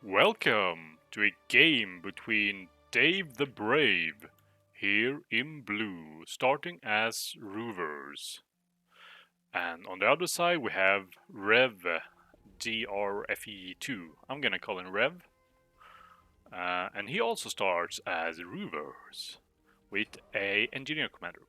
Welcome to a game between Dave the Brave, here in blue, starting as Rovers. And on the other side we have rewdrfe2. I'm gonna call him Rev. And he also starts as Rovers, with a engineer commander.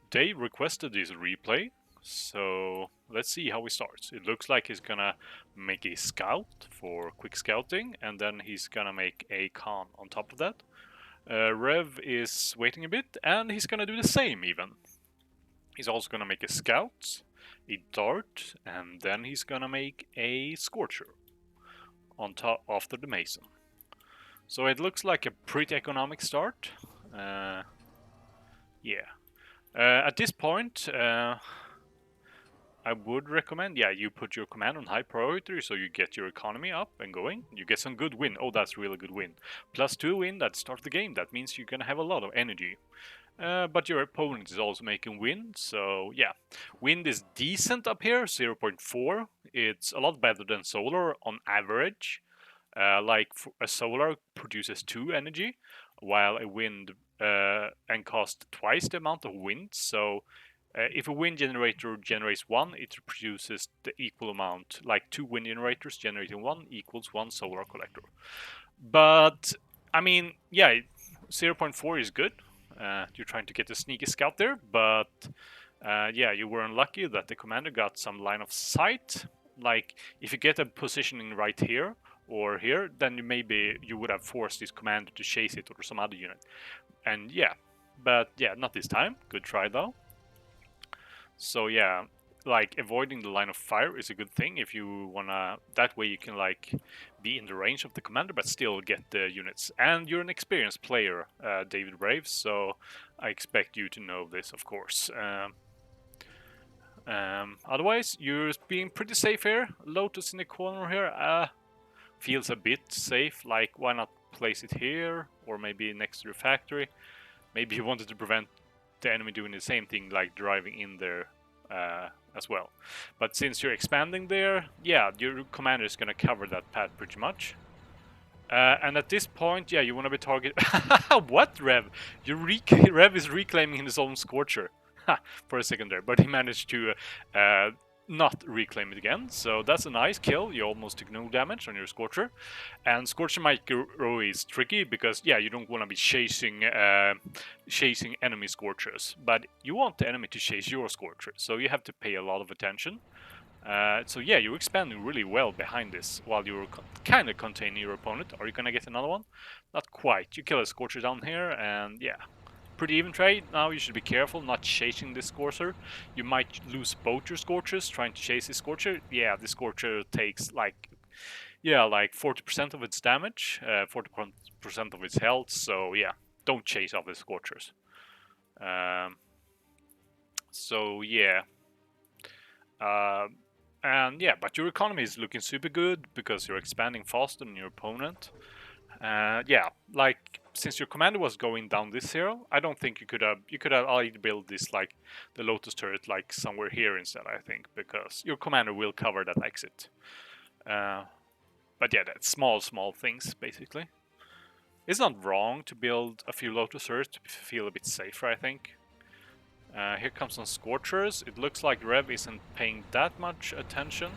Dave requested this replay, so let's see how he starts. It looks like he's gonna make a scout for quick scouting, and then he's gonna make a con on top of that. Rev is waiting a bit, and he's gonna do the same even. He's also gonna make a scout, a dart, and then he's gonna make a scorcher on top after the mason. So it looks like a pretty economic start. Yeah. At this point, I would recommend, you put your command on high priority so you get your economy up and going. You get some good win. Oh, that's really good win. +2 win at the start of the game. That means you're gonna have a lot of energy. But your opponent is also making wind, so yeah. Wind is decent up here, 0.4. It's a lot better than solar on average. A solar produces 2 energy, while a wind and costs twice the amount of wind. So if a wind generator generates 1, it produces the equal amount, like 2 wind generators generating 1 equals 1 solar collector. But I mean, yeah, 0.4 is good. You're trying to get a sneaky scout there, but yeah, you were unlucky that the commander got some line of sight. Like if you get a positioning right here or here, then maybe you would have forced this commander to chase it or some other unit. And yeah, but yeah, not this time. Good try though. So yeah, like avoiding the line of fire is a good thing if you wanna. That way you can like be in the range of the commander but still get the units. And you're an experienced player, DavetheBrave, so I expect you to know this, of course. Otherwise, you're being pretty safe here. Lotus in the corner here feels a bit safe. Like, why not place it here or maybe next to the factory? Maybe you wanted to prevent the enemy doing the same thing, like driving in there as well. But since you're expanding there, yeah, your commander is gonna cover that path pretty much. And at this point, yeah, you want to be target. What, Rev? Rev is reclaiming his own Scorcher for a second there, but he managed to not reclaim it again. So that's a nice kill. You almost took no damage on your Scorcher. And Scorcher Micro is tricky because, yeah, you don't want to be chasing enemy Scorchers, but you want the enemy to chase your Scorcher, so you have to pay a lot of attention. So yeah, you're expanding really well behind this while you're kind of containing your opponent. Are you gonna get another one? Not quite. You kill a Scorcher down here, and yeah, pretty even trade. Now you should be careful not chasing this Scorcher. You might lose both your Scorchers trying to chase this Scorcher. Yeah, this Scorcher takes like 40% of its damage, 40% of its health. So yeah, don't chase off the Scorchers. So yeah. And yeah, but your economy is looking super good because you're expanding faster than your opponent. Yeah, like since your commander was going down this hero, I don't think you could have either built this like the Lotus turret like somewhere here instead. I think because your commander will cover that exit. But yeah, that's small things basically. It's not wrong to build a few Lotus turrets to feel a bit safer, I think. Here comes some Scorchers. It looks like Rev isn't paying that much attention.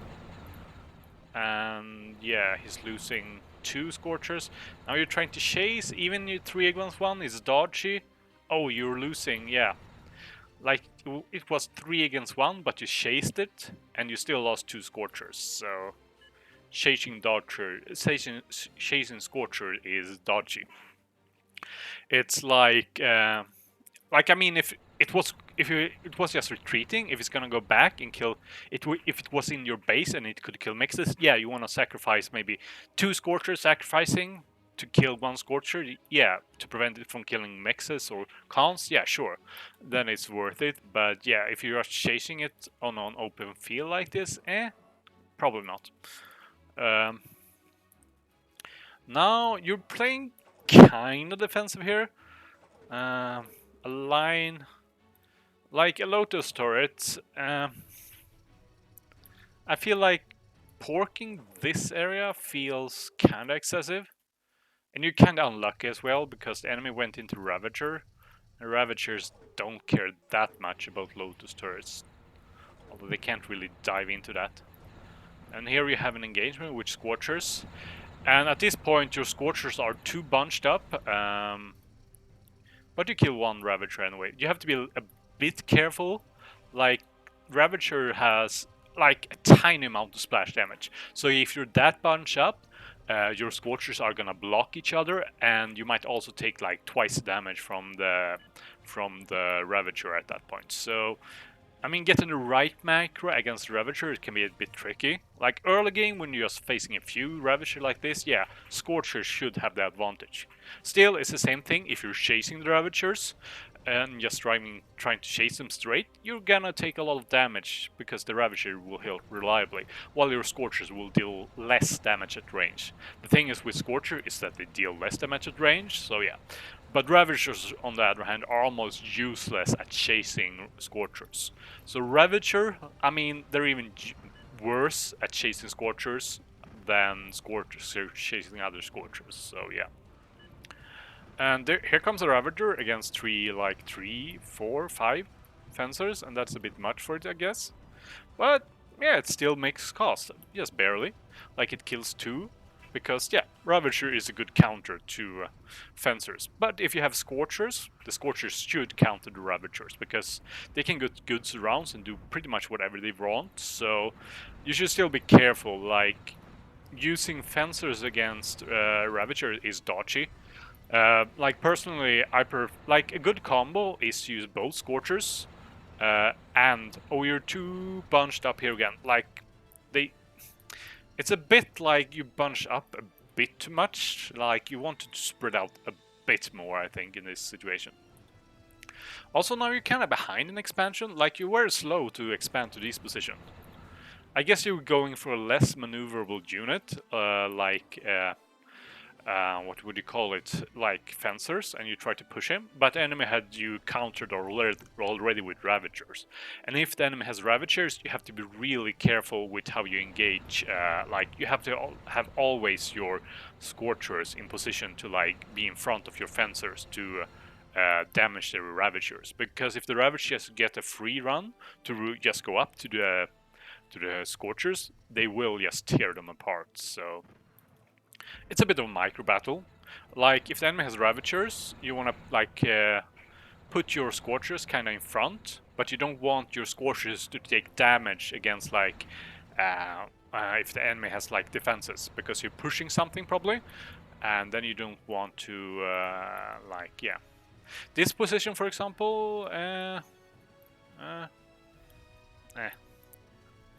And yeah, he's losing 2 Scorchers. Now you're trying to chase, even your 3 against 1 is dodgy. Oh, you're losing, yeah. Like, it was 3 against 1, but you chased it, and you still lost 2 Scorchers, so... Chasing Scorcher is dodgy. It's like I mean, if it was just retreating, if it's gonna go back and kill it, if it was in your base and it could kill mexes, yeah, you want to sacrifice maybe 2 Scorchers, sacrificing to kill 1 Scorcher, yeah, to prevent it from killing mexes or cons, yeah, sure, then it's worth it. But yeah, if you're chasing it on an open field like this, probably not. Now you're playing kind of defensive here. A line like a Lotus turret. I feel like porking this area feels kinda excessive. And you're kinda unlucky as well, because the enemy went into Ravager, and Ravagers don't care that much about Lotus turrets. Although they can't really dive into that. And here you have an engagement with Scorchers. And at this point your Scorchers are too bunched up. But you kill one Ravager anyway. You have to be a bit careful. Like, Ravager has like a tiny amount of splash damage. So if you're that bunched up, your Scorchers are gonna block each other, and you might also take like twice the damage from the Ravager at that point. So I mean, getting the right macro against Ravager, it can be a bit tricky. Like early game, when you're just facing a few Ravager like this, yeah, Scorchers should have the advantage. Still, it's the same thing if you're chasing the Ravagers and just trying to chase them straight, you're gonna take a lot of damage because the Ravager will heal reliably, while your Scorchers will deal less damage at range. The thing is with Scorcher is that they deal less damage at range, so yeah. But Ravagers, on the other hand, are almost useless at chasing Scorchers. So Ravager, I mean, they're even worse at chasing Scorchers than Scorchers chasing other Scorchers, so yeah. And here comes a Ravager against 3, 4, 5 Fencers, and that's a bit much for it, I guess. But yeah, it still makes cost, just barely. Like, it kills 2, because yeah, Ravager is a good counter to Fencers. But if you have Scorchers, the Scorchers should counter the Ravagers, because they can get good surrounds and do pretty much whatever they want. So you should still be careful. Like, using Fencers against Ravager is dodgy. Like, personally, like, a good combo is to use both Scorchers and you're too bunched up here again. Like, it's a bit like you bunch up a bit too much. Like, you want to spread out a bit more, I think, in this situation. Also, now you're kind of behind in expansion. Like, you were slow to expand to this position. I guess you're going for a less maneuverable unit, what would you call it, like Fencers, and you try to push him, but the enemy had you countered already with Ravagers. And if the enemy has Ravagers, you have to be really careful with how you engage. Like, you have to have always your Scorchers in position to like be in front of your Fencers to damage the Ravagers, because if the Ravagers get a free run to just go up to the Scorchers, they will just tear them apart. So it's a bit of a micro battle. Like, if the enemy has Ravagers, you want to like put your Scorchers kind of in front, but you don't want your Scorchers to take damage against like if the enemy has like defenses, because you're pushing something probably, and then you don't want to like, yeah. This position, for example,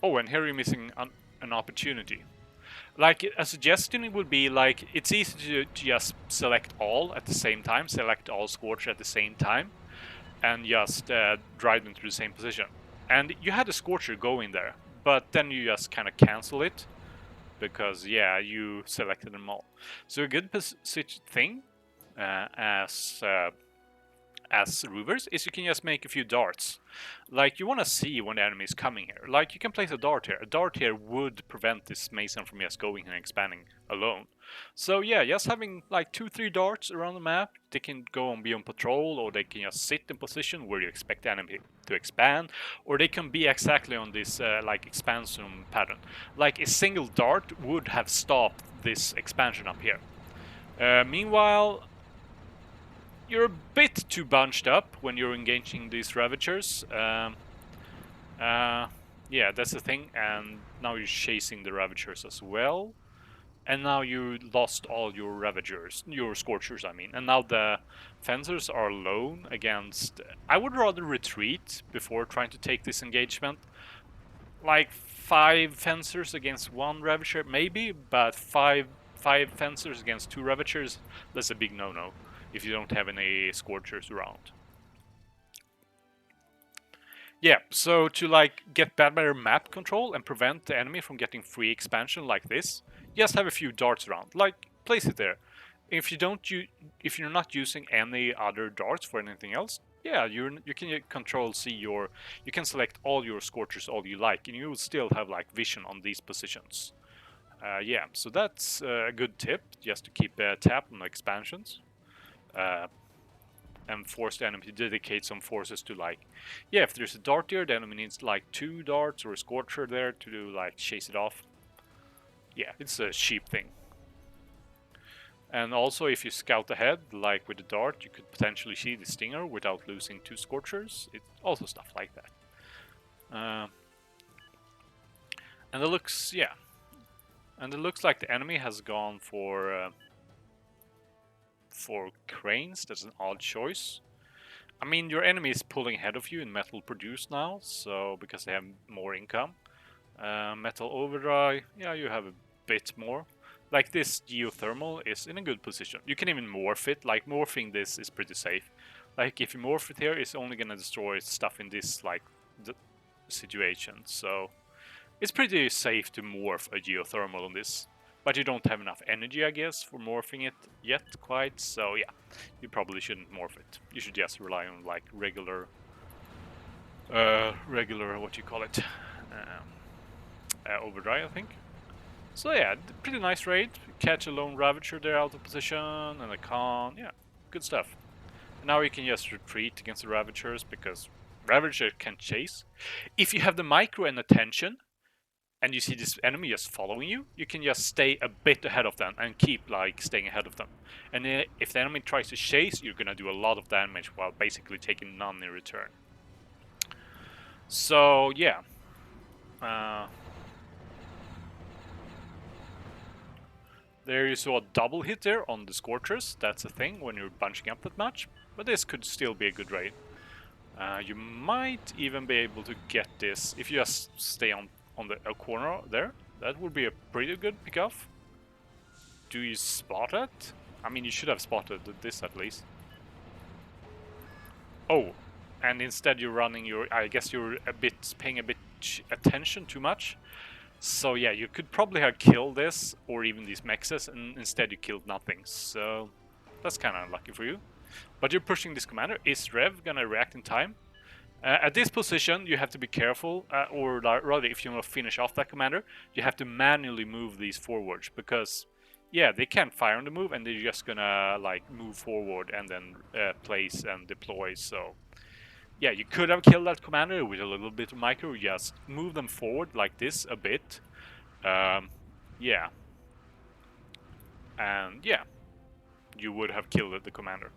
oh, and here you're missing an opportunity. Like, a suggestion would be, like, it's easy to just select all at the same time, select all Scorcher at the same time, and just drive them to the same position. And you had a Scorcher going there, but then you just kind of cancel it, because, yeah, you selected them all. So a good thing as Rovers is you can just make a few darts. Like, you want to see when the enemy is coming here. Like, you can place a dart here. A dart here would prevent this Mason from just going and expanding alone. So yeah, just having like 2-3 darts around the map. They can go and be on patrol, or they can just sit in position where you expect the enemy to expand, or they can be exactly on this like expansion pattern. Like, a single dart would have stopped this expansion up here. Meanwhile, you're a bit too bunched up when you're engaging these Ravagers. Yeah, that's the thing. And now you're chasing the Ravagers as well. And now you lost all your Ravagers, your Scorchers, I mean. And now the Fencers are alone against... I would rather retreat before trying to take this engagement. Like, 5 Fencers against 1 Ravager, maybe, but 5 Fencers against 2 Ravagers, that's a big no-no if you don't have any Scorchers around. Yeah, so to like get better map control and prevent the enemy from getting free expansion like this, just have a few darts around. Like, place it there. If you're not using any other darts for anything else, yeah, you can control you can select all your Scorchers all you like, and you will still have like vision on these positions. Yeah, so that's a good tip, just to keep a tab on expansions. And force the enemy to dedicate some forces to, like, yeah, if there's a dart here, the enemy needs like 2 darts or a Scorcher there to do, like, chase it off. Yeah, it's a cheap thing. And also, if you scout ahead, like with the dart, you could potentially see the Stinger without losing 2 Scorchers. It's also stuff like that. And it looks, yeah. And it looks like the enemy has gone for cranes. That's an odd choice. I mean, your enemy is pulling ahead of you in metal produced now, so because they have more income. Metal overdrive, yeah, you have a bit more. Like this geothermal is in a good position. You can even morph it. Like morphing this is pretty safe. Like if you morph it here, it's only gonna destroy stuff in this like situation. So it's pretty safe to morph a geothermal on this. But you don't have enough energy, I guess, for morphing it yet quite. So yeah, you probably shouldn't morph it. You should just rely on like regular what you call it, overdrive, I think. So yeah, pretty nice raid. Catch a lone Ravager there out of position, and a con. Yeah, good stuff. And now you can just retreat against the Ravagers, because Ravager can chase. If you have the micro and attention, and you see this enemy just following you, you can just stay a bit ahead of them and keep like staying ahead of them. And if the enemy tries to chase, you're gonna do a lot of damage while basically taking none in return. So yeah. There you saw a double hit there on the Scorchers. That's a thing when you're bunching up that much. But this could still be a good raid. You might even be able to get this if you just stay on the corner there. That would be a pretty good pick-off. Do you spot it? I mean, you should have spotted this at least. Oh, and instead you're running your... I guess you're paying a bit attention too much. So yeah, you could probably have killed this, or even these mexes, and instead you killed nothing. So that's kind of unlucky for you. But you're pushing this commander. Is Rev gonna react in time? At this position, you have to be careful, or rather, if you want to finish off that commander, you have to manually move these forwards, because, yeah, they can't fire on the move, and they're just gonna, like, move forward and then place and deploy, so... Yeah, you could have killed that commander with a little bit of micro, just move them forward like this a bit. Yeah. And, yeah, you would have killed the commander.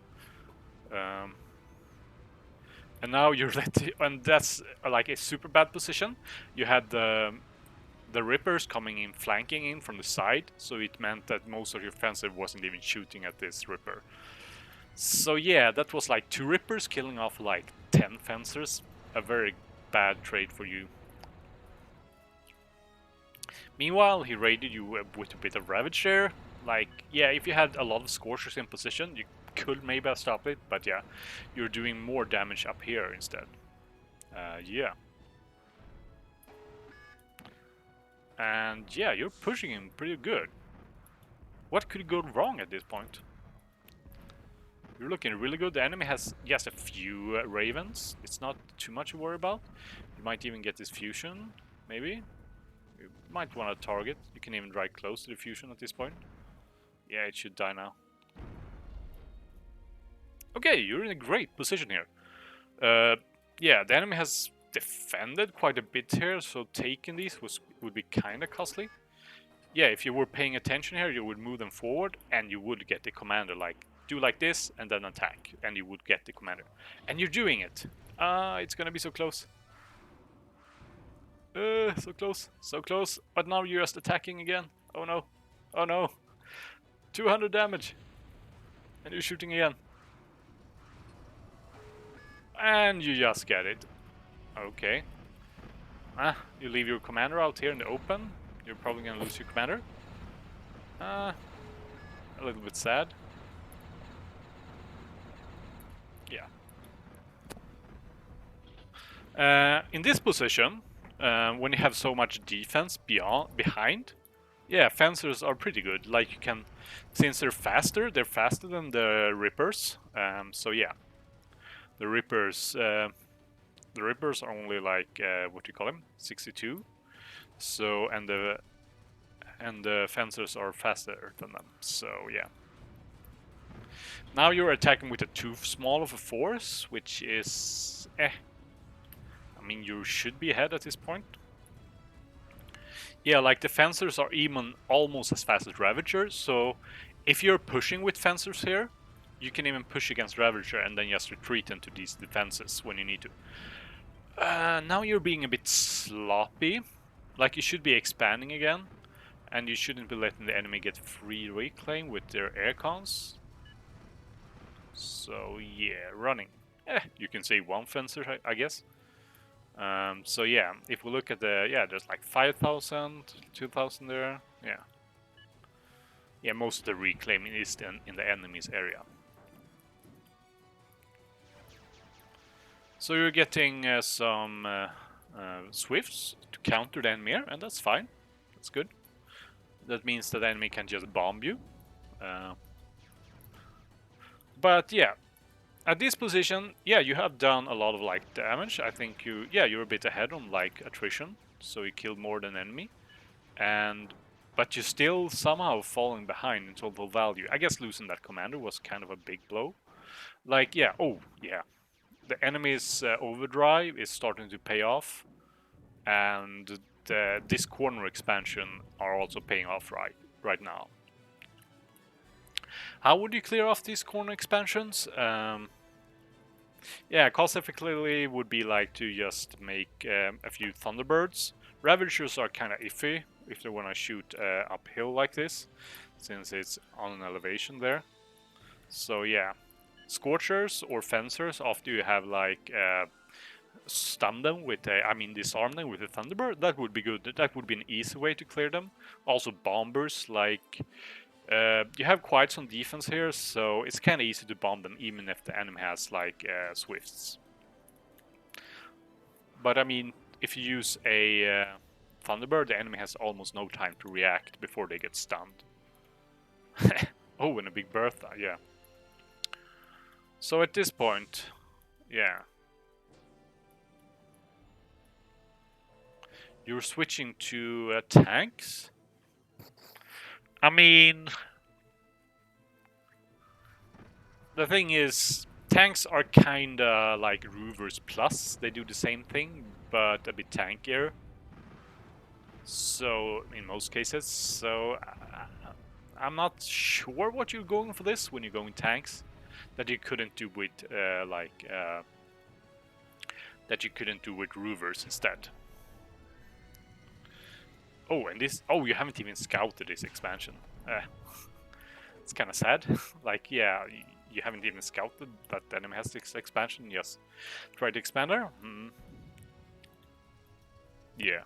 And now you're and that's like a super bad position. You had the Rippers coming in, flanking in from the side, so it meant that most of your offensive wasn't even shooting at this Ripper. So yeah, that was like 2 Rippers killing off like 10 fencers. A very bad trade for you. Meanwhile, he raided you with a bit of Ravage there. Like, yeah, if you had a lot of Scorchers in position, you could maybe stop it, but yeah, you're doing more damage up here instead. Yeah. And yeah, you're pushing him pretty good. What could go wrong at this point? You're looking really good. The enemy has just a few Ravens. It's not too much to worry about. You might even get this fusion, maybe. You might want to target. You can even ride close to the fusion at this point. Yeah, it should die now. Okay, you're in a great position here. Yeah, the enemy has defended quite a bit here, so taking these would be kind of costly. Yeah, if you were paying attention here, you would move them forward, and you would get the commander, like, do like this, and then attack, and you would get the commander. And you're doing it! It's gonna be so close. So close, so close, but now you're just attacking again. Oh no, oh no. 200 damage! And you're shooting again. And you just get it. Okay. You leave your commander out here in the open. You're probably gonna lose your commander. A little bit sad. Yeah. In this position, when you have so much defense behind, yeah, fencers are pretty good. Like, you can, since they're faster than the Rippers. So yeah. The Rippers are only like what do you call them? 62. So and the fencers are faster than them. So yeah. Now you're attacking with a too small of a force, which is I mean, you should be ahead at this point. Yeah, like the fencers are even almost as fast as Ravagers, so if you're pushing with fencers here, you can even push against Ravager and then just retreat into these defenses when you need to. Now you're being a bit sloppy. Like, you should be expanding again, and you shouldn't be letting the enemy get free reclaim with their air cons. So yeah, running. You can say one fencer, I guess. So yeah, if we look at the, there's like 5,000, 2,000 there, yeah. Yeah, most of the reclaiming is in the enemy's area. So you're getting some swifts to counter the enemy, and that's fine. That's good. That means that the enemy can just bomb you. But yeah, at this position, yeah, you have done a lot of like damage. I think you're a bit ahead on like attrition, so you killed more than enemy, but you're still somehow falling behind in total value. I guess losing that commander was kind of a big blow. Like yeah, the enemy's overdrive is starting to pay off, and this corner expansion are also paying off right now. How would you clear off these corner expansions? Yeah, cost effectively would be like to just make a few Thunderbirds. Ravagers are kind of iffy if they want to shoot uphill like this, since it's on an elevation there. So yeah, Scorchers or Fencers, after you have like stun them with disarm them with a Thunderbird, that would be good. That would be an easy way to clear them. Also bombers, like you have quite some defense here, so it's kind of easy to bomb them even if the enemy has like swifts. But I mean, if you use a Thunderbird, the enemy has almost no time to react before they get stunned. Oh, and a big Bertha, yeah. So at this point, yeah, you're switching to tanks. I mean, the thing is, tanks are kinda like Rovers Plus. They do the same thing, but a bit tankier. So, in most cases, so I'm not sure what you're going for this when you're going tanks. That you couldn't do with Rovers instead. Oh, and this. Oh, you haven't even scouted this expansion. It's kind of sad. Like, yeah, you haven't even scouted that the enemy has this expansion. Yes, try the expander. Yeah.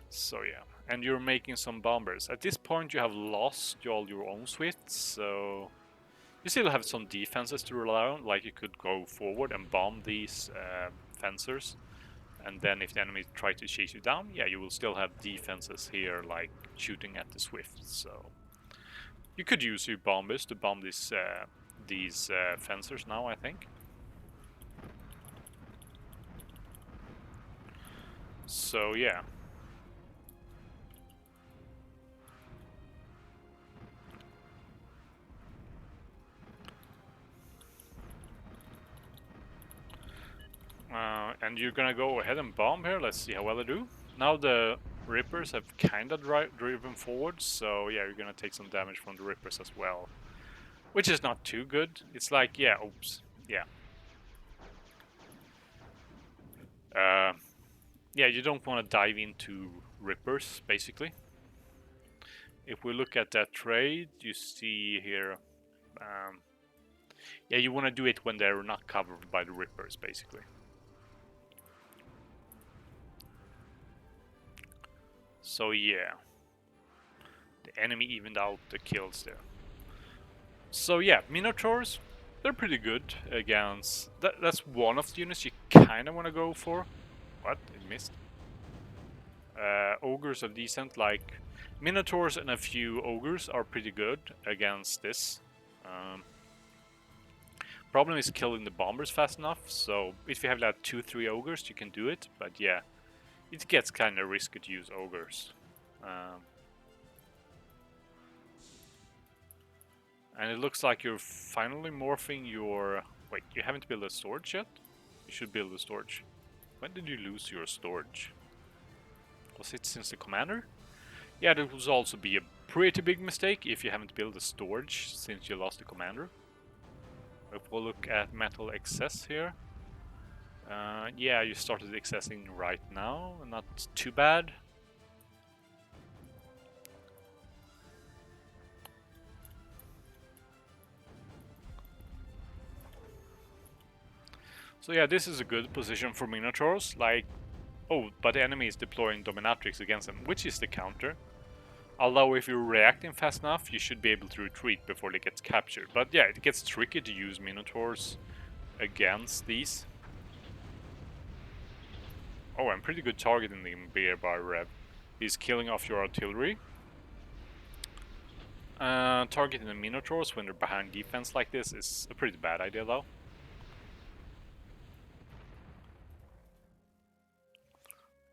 So yeah, and you're making some bombers. At this point, you have lost all your own swifts, so you still have some defenses to rely on. Like, you could go forward and bomb these fencers. And then if the enemy try to chase you down, yeah, you will still have defenses here, like shooting at the swifts. So you could use your bombers to bomb these fencers now, I think. So yeah. And you're gonna go ahead and bomb here. Let's see how well they do. Now the Rippers have kinda driven forward, so yeah, you're gonna take some damage from the Rippers as well. Which is not too good. It's like, yeah, oops, yeah. Yeah, you don't want to dive into Rippers, basically. If we look at that trade, you see here, yeah, you want to do it when they're not covered by the Rippers, basically. So yeah, the enemy evened out the kills there. So yeah, Minotaurs, they're pretty good against... That's one of the units you kind of want to go for. What? It missed. Ogres are decent, like... Minotaurs and a few Ogres are pretty good against this. Problem is killing the bombers fast enough, so if you have like 2-3 ogres you can do it, but yeah, it gets kind of risky to use ogres. And it looks like you're finally morphing your... Wait, you haven't built a storage yet? You should build a storage. When did you lose your storage? Was it since the commander? Yeah, that would also be a pretty big mistake if you haven't built a storage since you lost the commander. If we'll look at metal excess here. Yeah, you started accessing right now, not too bad. So yeah, this is a good position for Minotaurs, like... Oh, but the enemy is deploying Dominatrix against them, which is the counter. Although if you're reacting fast enough, you should be able to retreat before they get captured. But yeah, it gets tricky to use Minotaurs against these. Oh, I'm pretty good targeting them here by Rev. He's killing off your artillery. Targeting the Minotaurs when they're behind defense like this is a pretty bad idea though.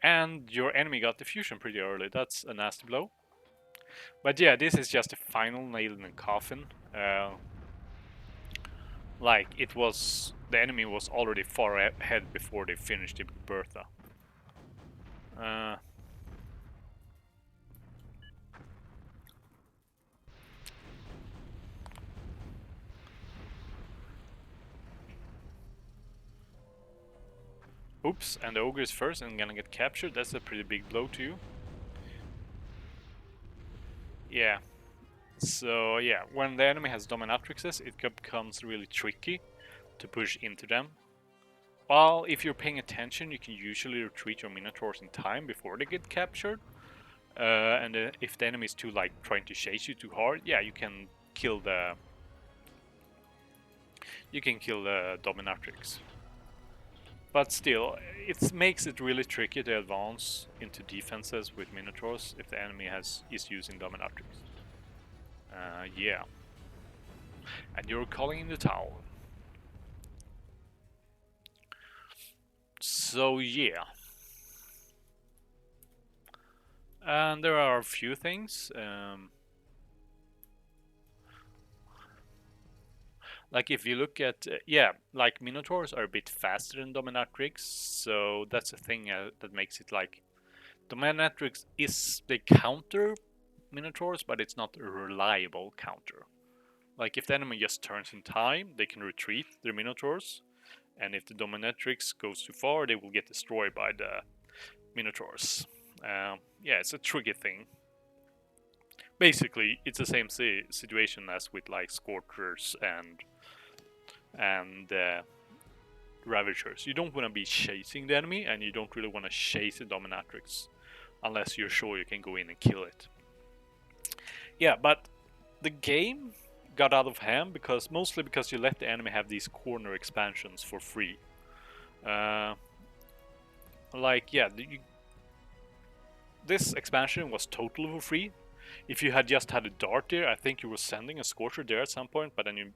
And your enemy got diffusion pretty early, that's a nasty blow. But yeah, this is just a final nail in the coffin. Like, it was... The enemy was already far ahead before they finished the Bertha. Oops, and the ogre is first and gonna get captured. That's a pretty big blow to you. Yeah. So yeah, when the enemy has dominatrixes, it becomes really tricky to push into them. While if you're paying attention, you can usually retreat your minotaurs in time before they get captured. And if the enemy is too like trying to chase you too hard, yeah, you can kill the dominatrix. But still, it makes it really tricky to advance into defenses with minotaurs if the enemy is using dominatrix. Yeah. And you're calling in the tower. So yeah. And there are a few things. Like if you look at, yeah, like Minotaurs are a bit faster than Dominatrix, so that's a thing that makes it like, Dominatrix is the counter Minotaurs, but it's not a reliable counter. Like if the enemy just turns in time, they can retreat their Minotaurs, and if the Dominatrix goes too far, they will get destroyed by the Minotaurs. Yeah, it's a tricky thing. Basically, it's the same situation as with like Scorchers and Ravagers. You don't want to be chasing the enemy, and you don't really want to chase the Dominatrix unless you're sure you can go in and kill it. Yeah, but the game got out of hand mostly because you let the enemy have these corner expansions for free. Like, yeah, this expansion was totally for free. If you had just had a dart there, I think you were sending a Scorcher there at some point, but then you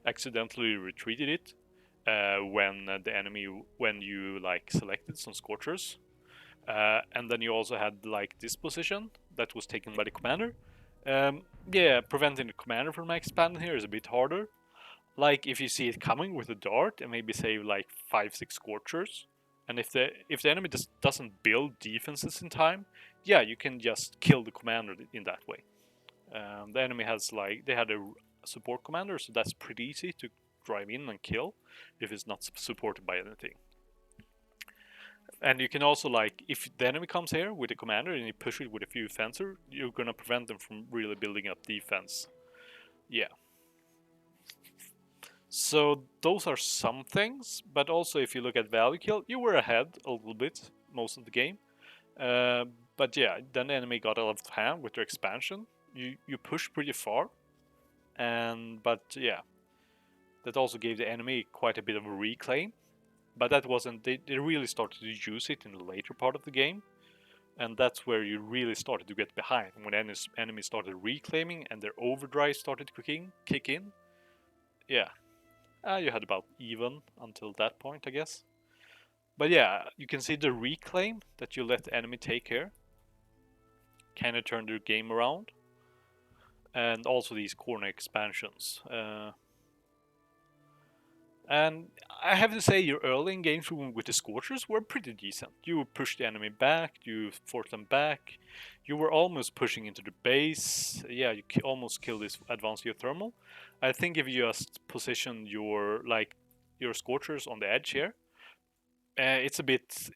accidentally retreated it when you like selected some Scorchers. And then you also had like this position that was taken by the commander. Yeah, preventing the commander from expanding here is a bit harder. Like if you see it coming with a dart and maybe save like 5-6 Scorchers, and if the enemy just doesn't build defenses in time, yeah, you can just kill the commander in that way. The enemy has they had a support commander, so that's pretty easy to drive in and kill if it's not supported by anything. And you can also if the enemy comes here with a commander and you push it with a few fencer, you're gonna prevent them from really building up defense. Yeah. So those are some things, but also if you look at value kill, you were ahead a little bit most of the game. But yeah, then the enemy got out of hand with their expansion. You pushed pretty far, but yeah, that also gave the enemy quite a bit of a reclaim. But that wasn't, they really started to use it in the later part of the game, and that's where you really started to get behind, when enemies started reclaiming and their overdrive started to kick in. Yeah. You had about even until that point, I guess. But yeah, you can see the reclaim that you let the enemy take here. Kind of turned the game around. And also these corner expansions. And I have to say, your early in games with the Scorchers were pretty decent. You pushed the enemy back, you forced them back, you were almost pushing into the base. Yeah, you almost killed this advanced geothermal. I think if you just position your Scorchers on the edge here, it's a bit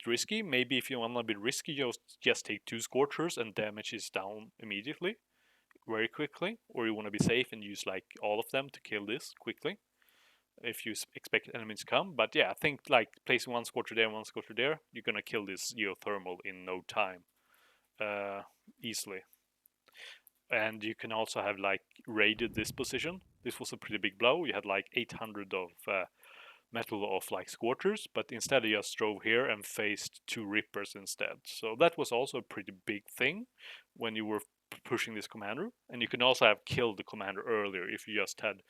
risky. Maybe if you want a bit risky, just take 2 Scorchers and damage is down immediately, very quickly, or you want to be safe and use like all of them to kill this quickly if you expect enemies to come. But yeah, I think like placing 1 Scorcher there, 1 Scorcher there, you're gonna kill this geothermal in no time, easily. And you can also have like raided this position. This was a pretty big blow. You had like 800 of metal of like Scorchers, but instead you just drove here and faced 2 Rippers instead. So that was also a pretty big thing when you were pushing this commander. And you can also have killed the commander earlier if you just had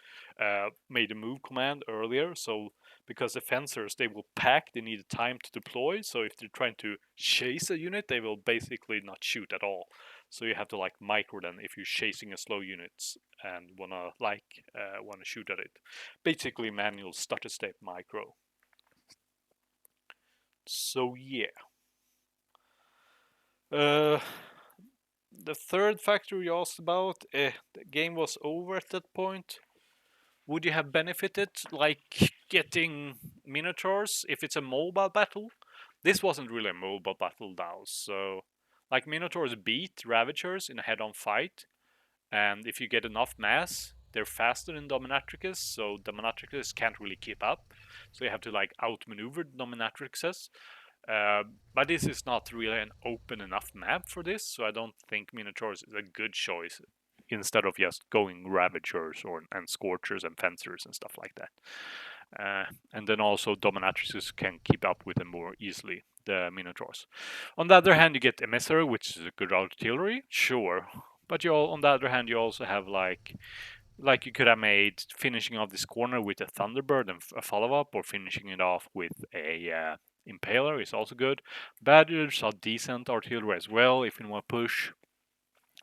made a move command earlier. So because the fencers, they will pack, they need time to deploy. So if they're trying to chase a unit, they will basically not shoot at all. So you have to like micro them if you're chasing a slow unit and wanna shoot at it. Basically manual starter step micro. So yeah. The third factor you asked about, the game was over at that point. Would you have benefited like getting Minotaurs if it's a mobile battle? This wasn't really a mobile battle now, so like Minotaurs beat Ravagers in a head-on fight, and if you get enough mass, they're faster than Dominatrixes, so Dominatrixes can't really keep up. So you have to like outmaneuver Dominatrixes. But this is not really an open enough map for this, so I don't think Minotaurs is a good choice instead of just going Ravagers and Scorchers and Fencers and stuff like that. And then also Dominatrixes can keep up with them more easily, the Minotaurs. On the other hand, you get Emissary, which is a good artillery, sure. But on the other hand, you also have like you could have made finishing off this corner with a Thunderbird and a follow-up, or finishing it off with a Impaler is also good. Badgers are decent artillery as well if you want to push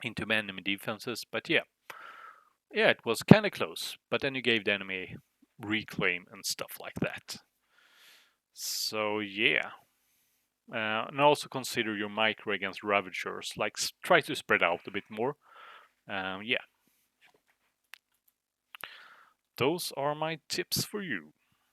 into enemy defenses. But yeah, it was kind of close. But then you gave the enemy reclaim and stuff like that. So yeah. And also consider your micro against Ravagers. Like try to spread out a bit more. Yeah. Those are my tips for you.